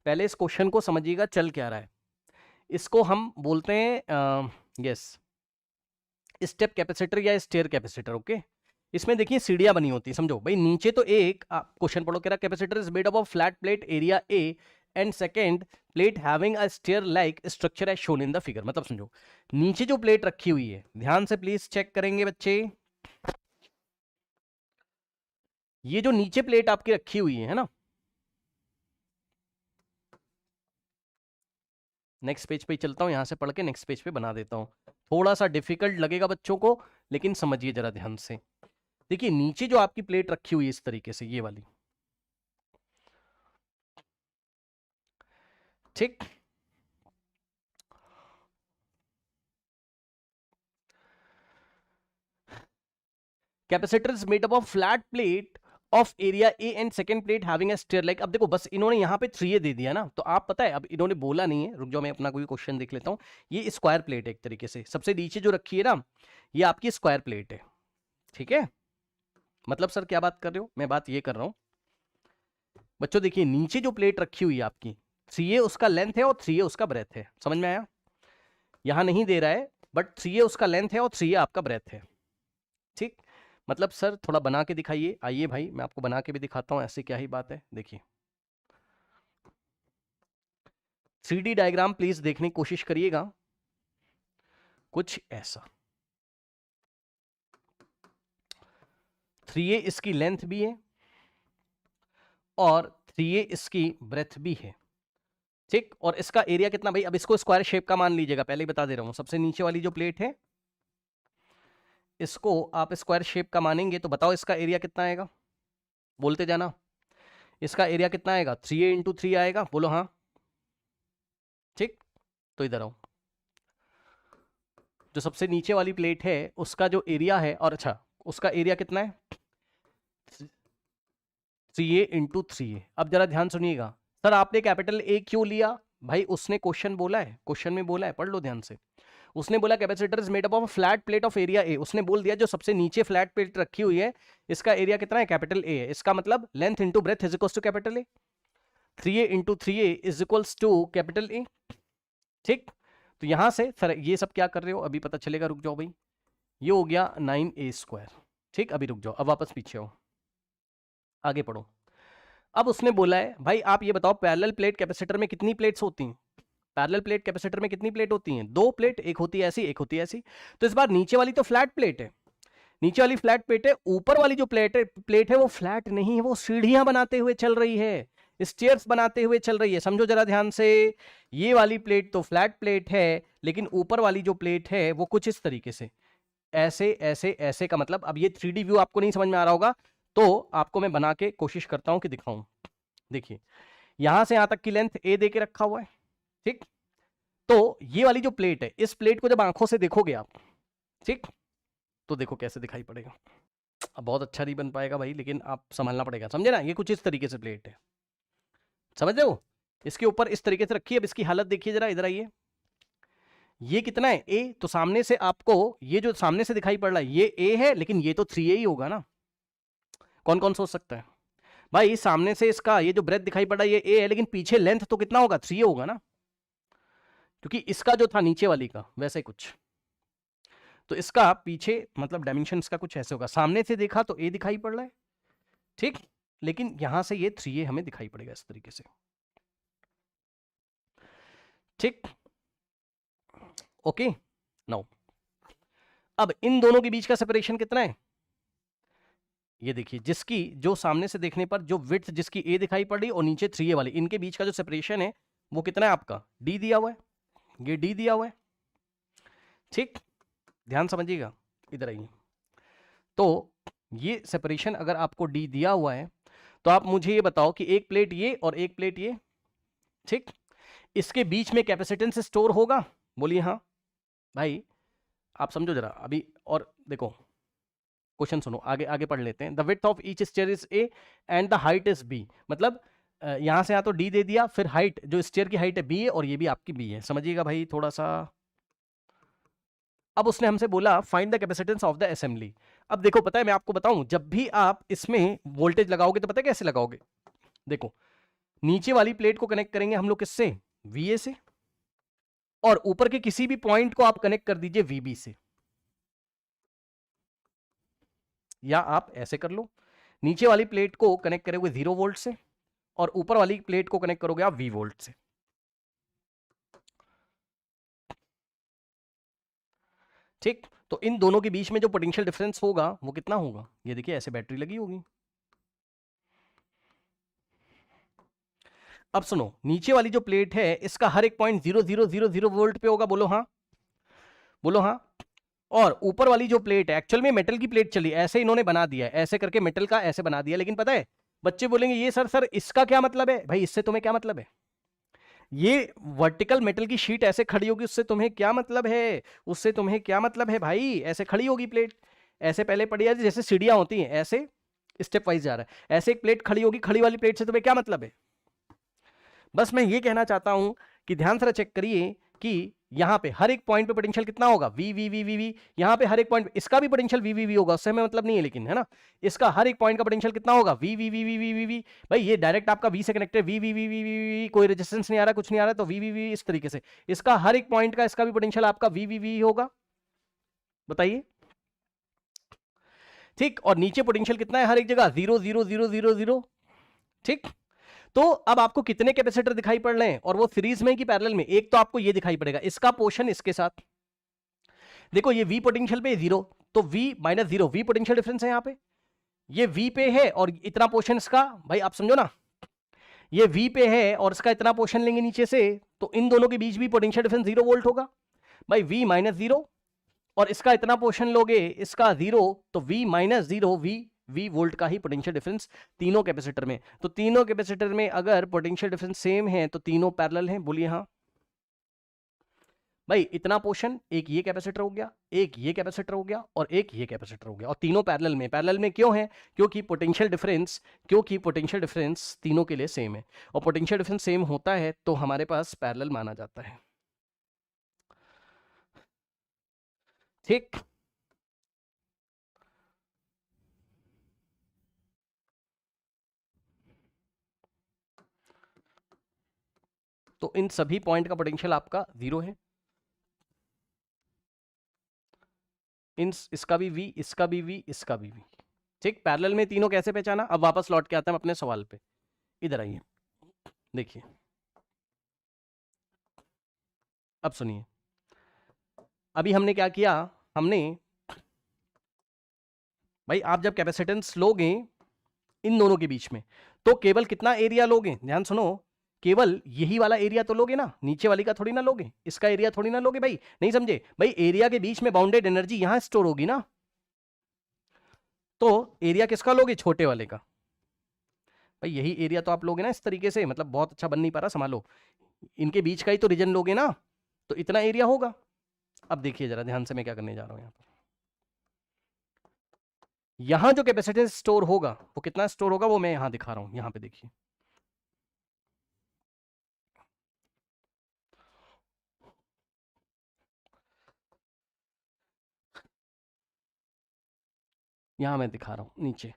पहले इस क्वेश्चन को समझिएगा चल क्या रहा है। इसको हम बोलते हैं यस स्टेप कैपेसिटर या स्टेयर कैपेसिटर। ओके, इसमें देखिए सीढ़ियां बनी होती है। समझो भाई, नीचे तो एक क्वेश्चन पढ़ो, कह रहा capacitor is made up of flat plate area A and second plate having a stair like structure as shown in the figure. मतलब समझो नीचे जो प्लेट रखी हुई है, ध्यान से प्लीज चेक करेंगे बच्चे, ये जो नीचे प्लेट आपकी रखी हुई है ना, नेक्स्ट पेज पे चलता हूं, यहां से पढ़ के नेक्स्ट पेज पे बना देता हूं। थोड़ा सा डिफिकल्ट लगेगा बच्चों को, लेकिन समझिए जरा ध्यान से। देखिए नीचे जो आपकी प्लेट रखी हुई है इस तरीके से, ये वाली, ठीक, capacitor is made up of flat plate of area A and second plate having a stair like. अब देखो बस इन्होंने यहां पे 3a दे दिया ना, तो आप पता है, अब इन्होंने बोला नहीं है, रुक जाओ मैं अपना कोई क्वेश्चन देख लेता हूं। ये स्क्वायर प्लेट है एक तरीके से, सबसे नीचे जो रखी है ना, ये आपकी स्क्वायर प्लेट है, ठीक है। मतलब सर क्या बात कर रहे हो, मैं बात ये कर रहा हूं बच्चों, देखिए नीचे जो प्लेट रखी हुई है आपकी, 3a उसका लेंथ है और 3a उसका ब्रेथ है, समझ में आया। यहां नहीं दे रहा है, बट 3a उसका लेंथ है और 3a आपका ब्रेथ है, ठीक। मतलब सर थोड़ा बना के दिखाइए, आइए भाई मैं आपको बना के भी दिखाता हूं, ऐसी क्या ही बात है। देखिए 3D डायग्राम प्लीज देखने की कोशिश करिएगा, कुछ ऐसा। 3a इसकी लेंथ भी है और 3a इसकी ब्रेथ भी है, ठीक। और इसका एरिया कितना भाई, अब इसको स्क्वायर शेप का मान लीजिएगा, पहले ही बता दे रहा हूं। सबसे नीचे वाली जो प्लेट है, इसको आप स्क्वायर शेप का मानेंगे तो बताओ इसका एरिया कितना आएगा, बोलते जाना। इसका एरिया कितना आएगा, 3a इंटू 3 आएगा, बोलो हाँ, ठीक। तो इधर आओ, जो सबसे नीचे वाली प्लेट है उसका जो एरिया है, और अच्छा उसका एरिया कितना है, 3a इंटू 3a। अब जरा ध्यान सुनिएगा, सर आपने कैपिटल ए क्यों लिया भाई, उसने क्वेश्चन बोला है, क्वेश्चन में बोला है, पढ़ लो ध्यान से। उसने बोला capacitor is made up of flat plate of area ए, उसने बोल दिया जो सबसे नीचे फ्लैट प्लेट रखी हुई है इसका एरिया कितना है, कैपिटल ए है। इसका मतलब length into breadth is equals to capital A, 3a into 3a is equals to capital A, ठीक। तो यहां से सर ये सब क्या कर रहे हो अभी पता चलेगा, रुक जाओ भाई। ये हो गया 9a स्क्वायर, ठीक। अभी रुक जाओ, अब वापस पीछे हो, आगे पढ़ो। अब उसने बोला है भाई आप ये बताओ पैरेलल प्लेट कैपेसिटर में कितनी प्लेट्स होती हैं, पैरेलल प्लेट कैपेसिटर में कितनी प्लेट होती हैं, 2 प्लेट, एक होती है ऐसी एक होती है ऐसी। तो इस बार नीचे वाली तो फ्लैट प्लेट है, नीचे वाली फ्लैट प्लेट है, ऊपर वाली जो प्लेट है वो फ्लैट नहीं है, वो सीढ़ियां बनाते हुए चल रही है, स्टेयर्स बनाते हुए चल रही है। समझो जरा ध्यान से, ये वाली प्लेट तो फ्लैट प्लेट है, लेकिन ऊपर वाली जो प्लेट है वो कुछ इस तरीके से, ऐसे ऐसे ऐसे का मतलब, अब ये 3D व्यू आपको नहीं समझ में आ रहा होगा, तो आपको मैं बना के कोशिश करता हूं कि दिखाऊं। देखिए यहां से यहां तक की लेंथ ए दे के रखा हुआ है, ठीक। तो ये वाली जो प्लेट है, इस प्लेट को जब आंखों से देखोगे आप, ठीक, तो देखो कैसे दिखाई पड़ेगा। अब बहुत अच्छा नहीं बन पाएगा भाई, लेकिन आप संभालना पड़ेगा, समझे ना। ये कुछ इस तरीके से प्लेट है, समझ रहे हो, इसके ऊपर इस तरीके से रखी है। अब इसकी हालत देखिए जरा, इधर आइए, ये कितना है ए, तो सामने से आपको ये जो सामने से दिखाई पड़ रहा है ये ए है, लेकिन ये तो 3a ही होगा ना। कौन कौन सोच सकता है भाई, सामने से इसका ये जो ब्रेथ दिखाई पड़ रहा है ये ए है, लेकिन पीछे लेंथ तो कितना होगा, 3a होगा ना, क्योंकि इसका जो था नीचे वाली का वैसे कुछ, तो इसका पीछे मतलब डायमेंशन इसका कुछ ऐसे होगा। सामने से देखा तो ए दिखाई पड़ रहा है, ठीक, लेकिन यहां से ये 3a हमें दिखाई पड़ेगा इस तरीके से, ठीक। ओके, नाउ अब इन दोनों के बीच का सेपरेशन कितना है, ये देखिए, जिसकी जो सामने से देखने पर जो विड्थ जिसकी ए दिखाई पड़ रही और नीचे 3a वाली, इनके बीच का जो सेपरेशन है वो कितना है आपका, d दिया हुआ है, ये d दिया हुआ है, ठीक। ध्यान समझिएगा, इधर आइए। तो ये सेपरेशन अगर आपको d दिया हुआ है, तो आप मुझे ये बताओ कि एक प्लेट ये और एक प्लेट ये, ठीक, इसके बीच में कैपेसिटेंस स्टोर होगा, बोलिए हाँ भाई। आप समझो जरा अभी, और देखो क्वेश्चन सुनो, आगे आगे पढ़ लेते हैं। The width of each stair is A and the height is B, मतलब यहां से यहां तो डी दे दिया, फिर हाइट जो स्टेयर की हाइट है बी है और ये भी आपकी बी है, समझिएगा भाई थोड़ा सा। अब उसने हमसे बोला find the capacitance of the assembly. अब देखो पता है, मैं आपको बताऊं, जब भी आप इसमें वोल्टेज लगाओगे तो पता है कैसे लगाओगे, देखो नीचे वाली प्लेट को कनेक्ट करेंगे हम लोग किससे, VA से, और ऊपर के किसी भी पॉइंट को आप कनेक्ट कर दीजिए VB से, या आप ऐसे कर लो, नीचे वाली प्लेट को कनेक्ट करोगे 0 वोल्ट से और ऊपर वाली प्लेट को कनेक्ट करोगे आप V वोल्ट से। ठीक, तो इन दोनों के बीच में जो पोटेंशियल डिफरेंस होगा वो कितना होगा, ये देखिए ऐसे बैटरी लगी होगी। अब सुनो, नीचे वाली जो प्लेट है इसका हर एक पॉइंट 0,000 वोल्ट पे होगा, बोलो हाँ, बोलो हाँ। और ऊपर वाली जो प्लेट है एक्चुअल में मेटल की प्लेट चली, ऐसे इन्होंने बना दिया है, ऐसे करके मेटल का ऐसे बना दिया, लेकिन पता है बच्चे बोलेंगे ये सर इसका क्या मतलब है, भाई इससे तुम्हें क्या मतलब है, ये वर्टिकल मेटल की शीट ऐसे खड़ी होगी उससे तुम्हें क्या मतलब है, उससे तुम्हें क्या मतलब है भाई, ऐसे खड़ी होगी प्लेट, ऐसे पहले पड़ी है जैसे सीढ़ियां होती हैं, ऐसे स्टेप वाइज जा रहा है, ऐसे एक प्लेट खड़ी होगी, खड़ी वाली प्लेट से तुम्हें क्या मतलब है। बस मैं ये कहना चाहता हूं कि ध्यान से चेक करिए कि यहां पे हर एक पॉइंट पे पोटेंशियल कितना होगा, V V V V V, यहां पे हर एक पॉइंट, इसका भी पोटेंशियल वी वी वी होगा, उससे हमें मतलब नहीं है, लेकिन है ना, इसका हर एक पॉइंट का पोटेंशियल कितना होगा, V V V V V V V. भाई ये डायरेक्ट आपका वी से connected, V V V V V V, कोई रेजिस्टेंस नहीं आ रहा, कुछ नहीं आ रहा, तो वी वी वी इस तरीके से, इसका हर एक पॉइंट का इसका भी पोटेंशियल आपका वी वी वी होगा, बताइए। ठीक, और नीचे पोटेंशियल कितना है हर एक जगह, 0,0,0,0,0। ठीक, तो अब आपको कितने कैपेसिटर दिखाई पड़ रहे हैं, और वो सीरीज में कि पैरेलल में, एक तो आपको ये दिखाई पड़ेगा, इसका पोर्शन इसके साथ, देखो ये V पोटेंशियल पे 0, तो V -0, V पोटेंशियल डिफरेंस है यहां पे, ये V पे है और इतना पोर्शन इसका, भाई आप समझो ना, ये V पे है और इसका इतना पोर्शन लेंगे नीचे से, तो इन दोनों के बीच भी पोटेंशियल डिफरेंस 0 वोल्ट होगा, भाई V -0, और इसका इतना पोर्शन लोगे इसका 0, तो V -0 V वोल्ट का ही पोटेंशियल डिफरेंस तीनों कैपेसिटर में। तो तीनों कैपेसिटर में अगर पोटेंशियल डिफरेंस सेम है तो तीनों पैरेलल हैं, बोलिए हाँ। भाई इतना पोर्शन, एक ये कैपेसिटर हो गया, एक ये कैपेसिटर हो गया, और एक ये कैपेसिटर हो गया, और तीनों पैरेलल में। पैरेलल में क्यों है, क्योंकि पोटेंशियल डिफरेंस तीनों के लिए सेम है, और पोटेंशियल डिफरेंस सेम होता है तो हमारे पास पैरेलल माना जाता है। ठीक, तो इन सभी पॉइंट का पोटेंशियल आपका 0 है, इसका भी V, इसका भी V, इसका भी V। ठीक, पैरेलल में तीनों कैसे पहचाना, अब वापस लौट के आते हैं अपने सवाल पे, इधर आइए, देखिए अब सुनिए, अभी हमने क्या किया, हमने, भाई आप जब कैपेसिटेंस लोगे इन दोनों के बीच में तो केवल कितना एरिया लोगे, ध्यान सुनो, केवल यही वाला एरिया तो लोगे ना, नीचे वाली का थोड़ी ना लोगे, इसका एरिया थोड़ी ना लोगे, भाई नहीं समझे, भाई एरिया के बीच में बाउंडेड एनर्जी यहां स्टोर होगी ना, तो एरिया किसका लोगे, छोटे वाले का, भाई यही एरिया तो आप लोगे ना इस तरीके से, मतलब बहुत अच्छा बन नहीं पा रहा, संभालो, इनके बीच का ही तो रीजन लोगे ना, तो इतना एरिया होगा। अब देखिए जरा ध्यान से मैं क्या करने जा रहा हूं, यहां पर यहां जो कैपेसिटेंस स्टोर होगा वो कितना स्टोर होगा, वो मैं यहां दिखा रहा हूं, यहां पे देखिए, यहां मैं दिखा रहा हूं नीचे,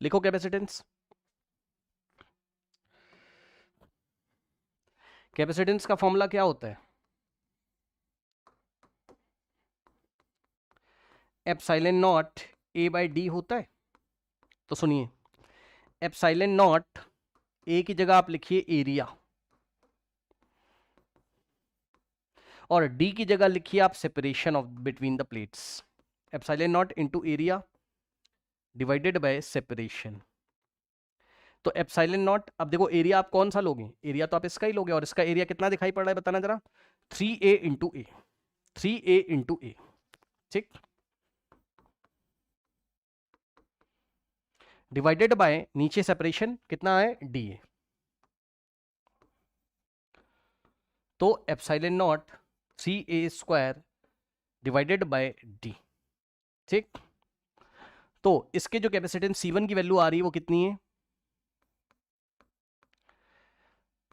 लिखो कैपेसिटेंस, कैपेसिटेंस का फॉर्मूला क्या होता है, epsilon not A by D होता है। तो सुनिए, एप्सिलॉन नॉट A की जगह आप लिखिए एरिया, और D की जगह लिखिए आप separation of between the plates, epsilon not into area divided by separation. तो एप्सिलॉन नॉट, अब देखो एरिया आप कौन सा लोगे, एरिया तो आप इसका ही लोगे, और इसका एरिया कितना दिखाई पड़ रहा है बताना जरा, 3A इंटू ए, 3A इंटू ए। ठीक, डिवाइडेड बाय नीचे सेपरेशन कितना है, DA, तो epsilon not 3A square divided by D। ठीक, तो इसके जो कैपेसिटेंस C1 की वैल्यू आ रही है वो कितनी है,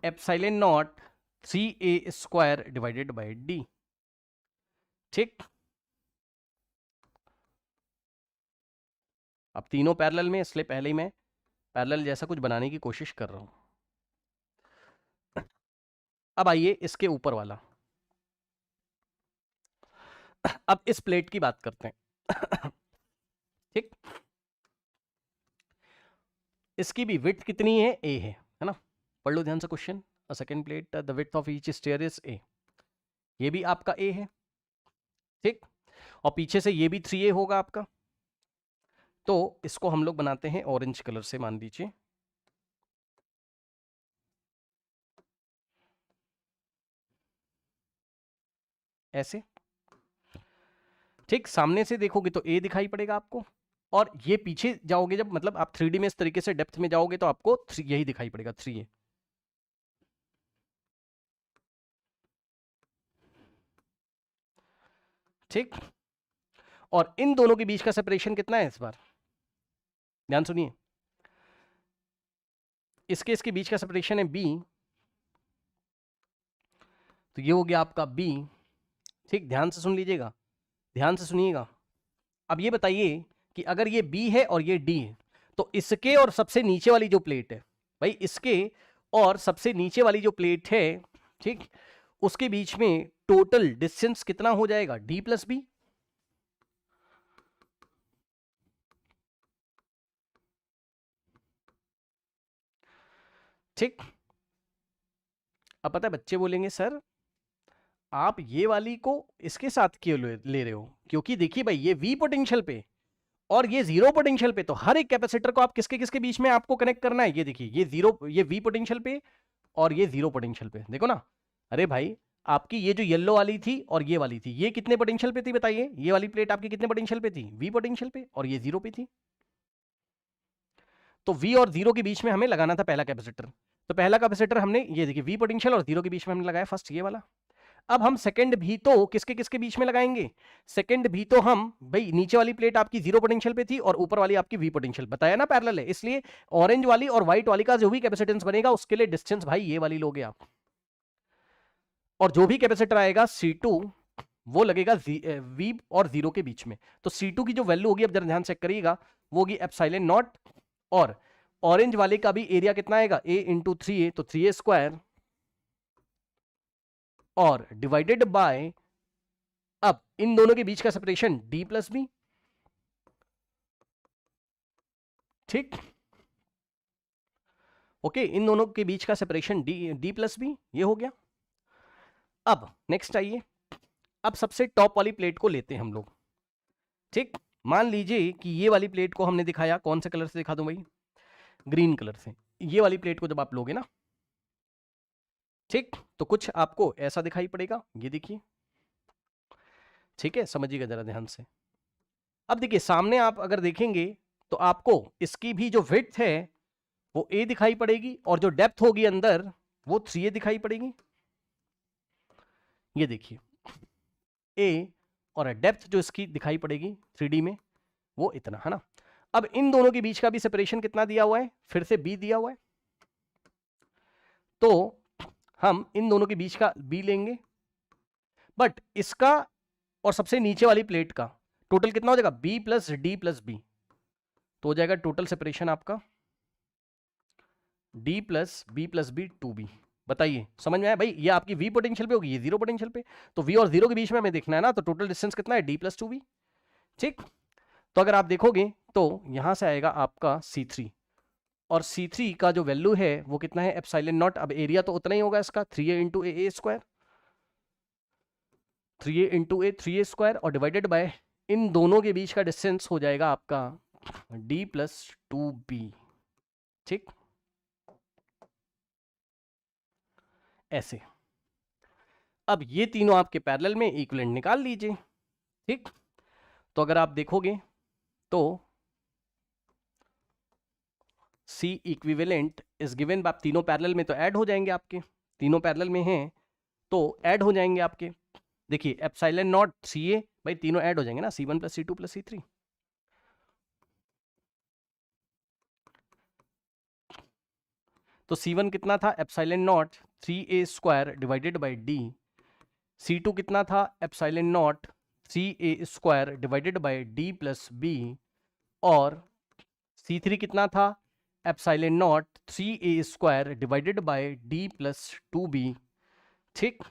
epsilon not 3A square divided by D। ठीक, अब तीनों पैरेलल में, इसलिए पहले ही मैं पैरेलल जैसा कुछ बनाने की कोशिश कर रहा हूं। अब आइए इसके ऊपर वाला, अब इस प्लेट की बात करते हैं। ठीक, इसकी भी विड्थ कितनी है, ए है ना। पढ़ लो ध्यान से question. A second plate the width of each stair is ए, ये भी आपका ए है। ठीक, और पीछे से ये भी 3a होगा आपका। तो इसको हम लोग बनाते हैं ऑरेंज कलर से, मान लीजिए ऐसे। ठीक, सामने से देखोगे तो ए दिखाई पड़ेगा आपको, और ये पीछे जाओगे जब, मतलब आप 3D में इस तरीके से डेप्थ में जाओगे तो आपको यही दिखाई पड़ेगा 3a। ठीक, और इन दोनों के बीच का सेपरेशन कितना है इस बार, ध्यान सुनिए। इसके बीच का सेपरेशन है b, तो ये हो गया आपका b। ठीक, ध्यान से सुन लीजिएगा, ध्यान से सुनिएगा। अब ये बताइए कि अगर ये b है और ये d है, तो इसके और सबसे नीचे वाली जो प्लेट है, भाई इसके और सबसे नीचे वाली जो प्लेट है, ठीक, उसके बीच में टोटल डिस्टेंस कितना हो जाएगा, d प्लस बी। ठीक, अब पता है बच्चे बोलेंगे सर आप ये वाली को इसके साथ क्यों ले रहे हो, क्योंकि देखिए भाई ये V पोटेंशियल पे और ये जीरो पोटेंशियल पे, तो हर एक कैपेसिटर को आप किसके किसके बीच में आपको कनेक्ट करना है। ये देखिए ये जीरो, ये V पोटेंशियल पे और ये जीरो पोटेंशियल पे, देखो ना। अरे भाई आपकी ये जो येलो वाली थी और ये वाली थी, ये कितने पोटेंशियल पे थी बताइए, ये वाली प्लेट आपकी कितने पोटेंशियल पे थी, V पोटेंशियल पे, और ये जीरो पे थी। तो V और जीरो के बीच में हमें लगाना था पहला कैपेसिटर, तो पहला कैपेसिटर हमने ये देखिए V पोटेंशियल और जीरो के बीच में हमने लगाया फर्स्ट ये वाला। अब हम सेकंड भी तो किसके किसके बीच में लगाएंगे, सेकंड भी तो हम भाई नीचे वाली प्लेट आपकी जीरो पोटेंशियल पे थी और ऊपर वाली आपकी वी पोटेंशियल, बताया ना पैरेलल है, इसलिए ऑरेंज वाली और व्हाइट वाली का जो भी कैपेसिटेंस बनेगा उसके लिए डिस्टेंस भाई ये वाली लोगे आप, और जो भी कैपेसिटर आएगा C2 वो लगेगा V और जीरो के बीच में। तो C2 की जो वैल्यू होगी, अब जरा ध्यान चेक करिएगा, वो होगी एप्सिलॉन नॉट, और ऑरेंज वाले का भी एरिया कितना आएगा, a इंटू 3a, तो 3a स्क्वायर और डिवाइडेड बाय, अब इन दोनों के बीच का सेपरेशन d प्लस बी। ठीक, ओके, इन दोनों के बीच का सेपरेशन d प्लस बी, ये हो गया। अब नेक्स्ट आइए, अब सबसे टॉप वाली प्लेट को लेते हैं हम लोग। ठीक, मान लीजिए कि ये वाली प्लेट को हमने दिखाया, कौन से कलर से दिखा दूं भाई, ग्रीन कलर से। ये वाली प्लेट को जब आप लोगे ना, ठीक, तो कुछ आपको ऐसा दिखाई पड़ेगा, ये देखिए। ठीक है, समझिएगा जरा ध्यान से। अब देखिए सामने आप अगर देखेंगे तो आपको इसकी भी जो विड्थ है वो a दिखाई पड़ेगी, और जो डेप्थ होगी अंदर वो 3a दिखाई पड़ेगी। ये देखिए a और डेप्थ जो इसकी दिखाई पड़ेगी 3D में वो इतना है ना। अब इन दोनों के बीच का भी सेपरेशन कितना दिया हुआ है, फिर से b दिया हुआ है, तो हम इन दोनों के बीच का b लेंगे, बट इसका और सबसे नीचे वाली प्लेट का टोटल कितना हो जाएगा, b plus D plus B, तो हो जाएगा टोटल सेपरेशन आपका d plus B plus B 2b। बताइए समझ में आया भाई, ये आपकी v पोटेंशियल पे होगी, ये जीरो पोटेंशियल पे, तो v और जीरो के बीच में हमें देखना है ना, तो टोटल डिस्टेंस कितना है, d प्लस 2b। ठीक, तो अगर आप देखोगे तो यहां से आएगा आपका C3, और C3 का जो वैल्यू है वो कितना है, एप्सिलॉन नॉट। अब एरिया तो उतना ही होगा इसका, 3a इंटू ए स्क्वायर, 3a इंटू ए 3a स्क्वायर, और डिवाइडेड बाय इन दोनों के बीच का डिस्टेंस हो जाएगा आपका d प्लस 2b। ठीक, ऐसे। अब ये तीनों आपके पैरेलल में, इक्विवेलेंट निकाल लीजिए। ठीक, तो अगर आप देखोगे तो C इक्विवेलेंट इज गिवन, आप तीनों पैरेलल में तो ऐड हो जाएंगे आपके, तीनों पैरेलल में हैं तो ऐड हो जाएंगे आपके। देखिए एप्सिलॉन नॉट 3a, भाई तीनों ऐड हो जाएंगे ना, C1 plus C2 plus C3। तो C1 कितना था, epsilon not 3a square divided by d, C2 कितना था, epsilon not 3a square divided by d plus b, और C3 कितना था, epsilon not 3a² divided by d plus 2b। ठीक,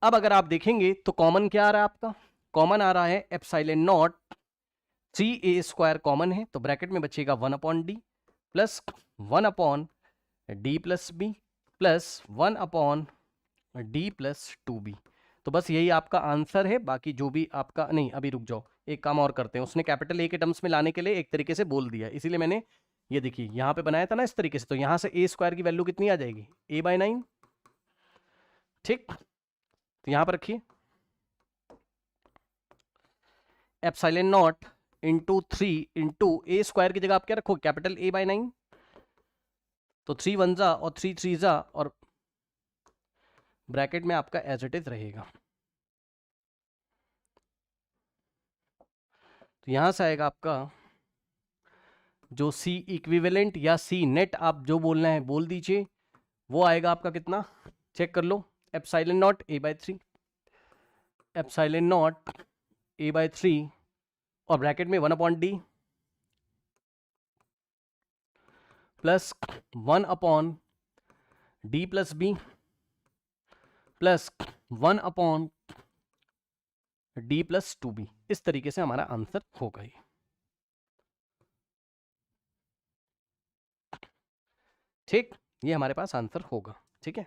अब अगर आप देखेंगे तो कॉमन क्या आ रहा है आपका, कॉमन आ रहा है एप्सिलॉन नॉट 3a² कॉमन है, तो ब्रैकेट में बचेगा 1/d plus 1/d plus b plus 1/d plus 2b। तो बस यही आपका आंसर है। बाकी जो भी आपका, नहीं अभी रुक जाओ, एक काम और करते हैं। उसने कैपिटल ए के टर्म्स में लाने के लिए एक तरीके से बोल दिया, इसीलिए मैंने ये देखिए यहाँ पे बनाया था ना इस तरीके से। तो यहाँ से a² की वैल्यू कितनी आ जाएगी, a/9। ठीक, तो यहाँ पर रखिए epsilon not into 3 into a² की जगह आप क्या रखोगे, कैपिटल a/9। तो 3 1 जा और 3 3 जा, और ब्रैकेट में आपका एज इट इज रहेगा। तो यहां से आएगा आपका जो C इक्विवेलेंट या C नेट आप जो बोलना है बोल दीजिए, वो आएगा आपका कितना, चेक कर लो, epsilon naught a/3, epsilon naught a/3 और ब्रैकेट में 1/d plus 1/d plus b plus 1/d plus 2b। इस तरीके से हमारा आंसर होगा ये। ठीक, ये हमारे पास आंसर होगा। ठीक है।